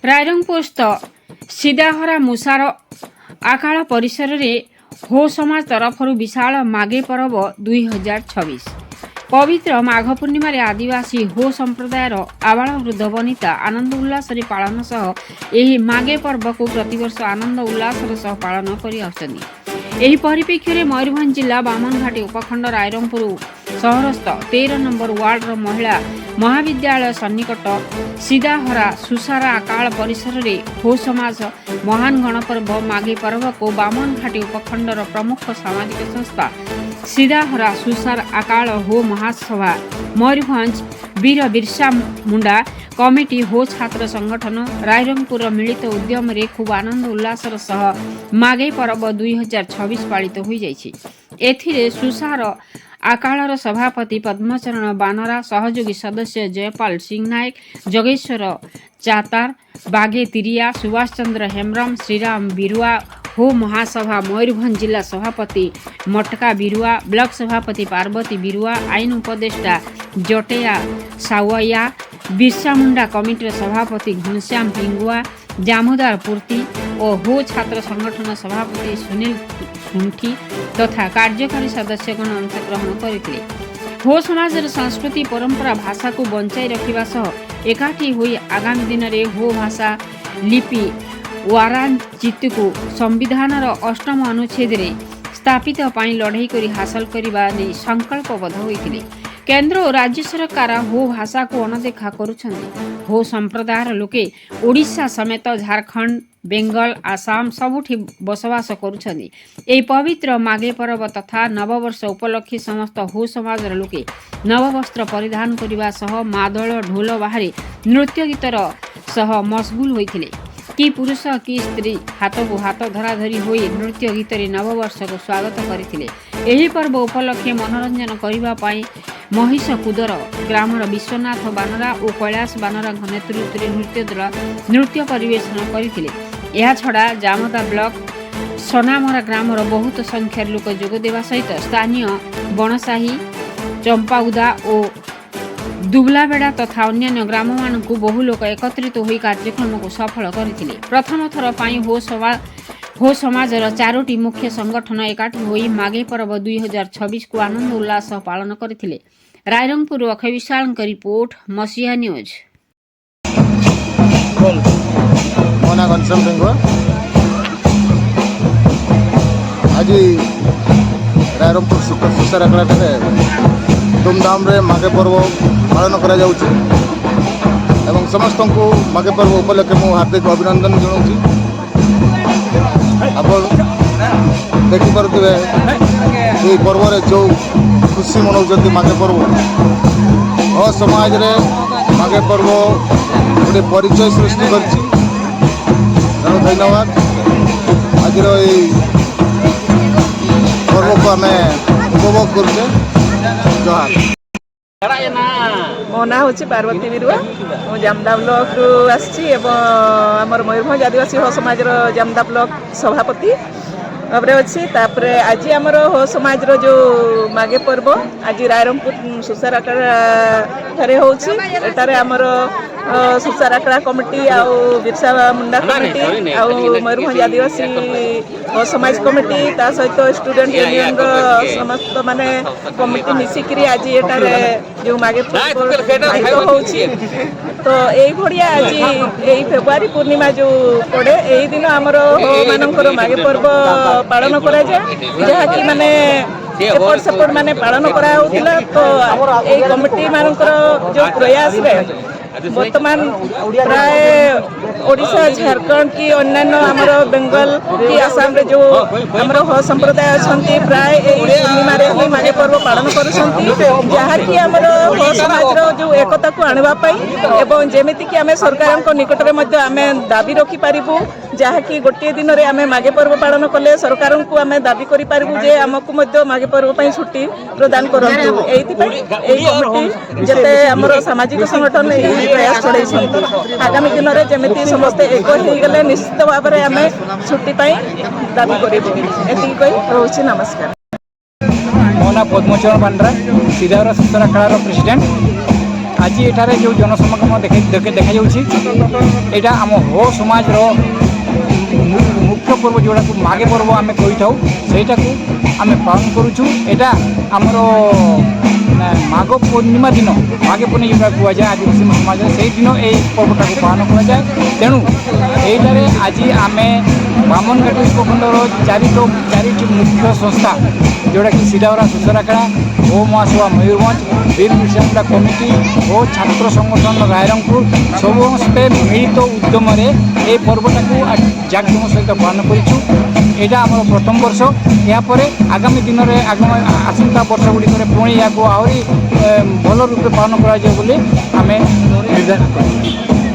रायरंगपोस्त सीधाहरा मुसार आकाल परिसर में हो समाज तरफ विशाल मागे पर्व 2026 पवित्र माघ पूर्णिमा आदिवासी हो संप्रदायर आबाल वृद्ध वनिता आनंद उल्लास पालन सह एही मागे पर्व को प्रतिवर्ष आनंद उल्लास सह पालन कर परिप्रेक्षी में मयूरभंज जिला बामनघाटी उपखंड रायरंगपुर सहरस्थ 13 नंबर वार्ड महिला महाविद्यालय सन्निकट सीधाहरा सुसारा आकाल परिसर में हो समाज महान गणपर्व माघे पर्व को बामनघाटी उपखंडर प्रमुख सामाजिक संस्था सीधाहरा सुसार आकाल हो महासभा मयूरभंज वीर बिरसा मुंडा कमिटी हो छात्र संगठन रायरंगपुर मिलित उद्यम रे खूब आनंद उल्लास सह माघे पर्व 2026 पालित हो जाइए। सुसार आकालर सभापति पद्मचरण बानरा सहयोगी सदस्य जयपाल सिंह नायक जगेश्वर चातार बागे तिरिया सुभाष चंद्र हेम्रम श्रीराम बिरुआ हो महासभा मयूरभंज जिला सभापति मटका बिरुआ ब्लॉक सभापति पार्वती बिरुआ आईन उपदेष्टा जटेया सावैया बिरसा मुंडा कमिटीर सभापति घनश्याम पिंगुआ जामुदार पूर्ति और हो छात्र संगठन सभापति सुनील खुंठी तथा कार्यकारी सदस्यगण अंशग्रहण करते हो समाजर संस्कृति परंपरा भाषा को बंचाई रखा सह एकाठी हुई आगामी दिन में हो भाषा लिपि वारांचित को संविधान अष्टम अनुच्छेद स्थापित पाई लड़ाई कर हासिल करने संकल्पबद्ध होते। केंद्र और राज्य सरकार हो भाषा को अनदेखा करुछंती। हो संप्रदायर लोके ओडिशा समेत झारखंड बेंगल आसाम सबुठी बसवास करुछंती। एही पवित्र माघे पर्व तथा नववर्ष उपलक्षे समस्त हो समाजर लोके नववस्त्र परिधान करने सह मादल ढोल बाहरी नृत्य गीतर सह मशगुल होइथिले। कि पुरुष कि स्त्री हाथ को हाथ धराधरी हो नृत्य गीत नववर्ष को स्वागत करथिले। एही पर्व उपलक्षे मनोरंजन करने महिष कुदर ग्रामर विश्वनाथ बानरा और कैलाश बानरा नेतृत्व नृत्य दल नृत्य परिवेषण करथिले। यह छड़ा जामदा ब्लॉक सोनामरा ग्रामर बहुत संख्यार लोक जोगदेवा सहित स्थानीय बनसाही चंपाउदा और दुबलाबेड़ा तथा अन्य ग्राम मान बहु लोक एकत्रित होई कार्यक्रम को सफल करथिले। प्रथम थर पाई हो समाजर चारोटी मुख्य संगठन एकाठी होई माघे पर्व 2026 को आनंद उल्लास पालन करथिले। रायरंगपुर अक्षय विशाल का रिपोर्ट मसीहा न्यूज। आज रायरंगपुर सुसार आकाल धूमधाम रे माघे पर्व पालन करा जाउछि एवं समस्त को माघे पर्व उपलक्षे मु हार्दिक अभिनंदन जनाऊँ। आप देखिपे ये पर्व जो खुशी मनाऊँ माघे पर्व और समाज रे माघे पर्व गोटे परिचय सृष्टि करछि। धन्यवाद। आज पर्व को आम उपभोग करुचे। मो ना हूँ पार्वती बिरुआ मु जामदा ब्लॉक रु आमर मयूरभंज आदिवासी हो समाज जामदा ब्लॉक सभापति भाव अच्छी। आज आमर हो समाज जो माघे पर्व आज रायरंगपुर सुसार आखड़ा होटार आमर सुसार आखड़ा कमिटी आउ बिरसा मुंडा कमिटी आउ मयूरभंज आदिवासी हो समाज कमिटी ता सहित स्टूडेंट यूनियन समस्त माने कमिटी मिसिकी आज एटार जो माघे पर्व होउछि तो यही भड़िया आज यही फेब्रुआरी पूर्णिमा जो पड़े यही दिन आमर हो मानकर माघे पर्व पालन करा जाए जहाँकि माने एपट सेपट माने पालन करा होतिला। तो यही कमिटी मानकर जो प्रयास रे वर्तमान प्राय ओडिशा झारखंड की अन्यान्य आमर बेंगल की आसाम रे जो आमर हो संप्रदाय अछंती प्राय पूर्णिमा रे ही माघे पर्व पालन करुछंती जहाँकि आमर हो समाज जो एकता को आनवा पाई एवं जेमिति कि आमे सरकार को निकट रे मध्ये आमे दाबी रखि पारिबु जहाँकि गोटे दिन रे आमे माघे पर्व पालन कले सरकार को आमे दाबी करि पारिबु जे हमकु मध्ये माघे पर्व पई छुट्टी प्रदान करंतु। एथि पई एही कमिटी जते आमर सामाजिक संगठन प्रयास चढ़ाई आगामी दिन में जमी समस्ते एक हो गले निश्चित भाव में आम छुट्टी दाबी करूँ। नमस्कार। मो ना पद्मचरण बांड्रा सीधार सुसार आखड़ा प्रेसिडेंट। आज एठार जो जनसमागम देखा यहाँ आम हो समाज मुख्य पर्व जोड़ा माघे पर्व आम कही था आम पालन करुचु एटा आमर माघ पूर्णिमा दिन माघे पूर्णिमा जो कहुए आदिवासी समाज से दिन ये पर्वटा को पालन कर जाए तेणु यहीटार आज आम बामनघाटी उपखंडर चारिटी मुख्य संस्था जोड़ा कि सिधावरा सुसराखड़ा हो महासभा मयूरभंज वीर बिरसा कमिटी और छात्र संगठन रायरंगपुर समस्ते मिलित उद्यम ये पर्वटा को जाकजम सहित पालन करूँ यहाँ आम प्रथम वर्ष यापर आगामी दिन में आसंता वर्ष गुड़िक पुणी या आहरी भल रूपे पालन करें निर्धारण कर।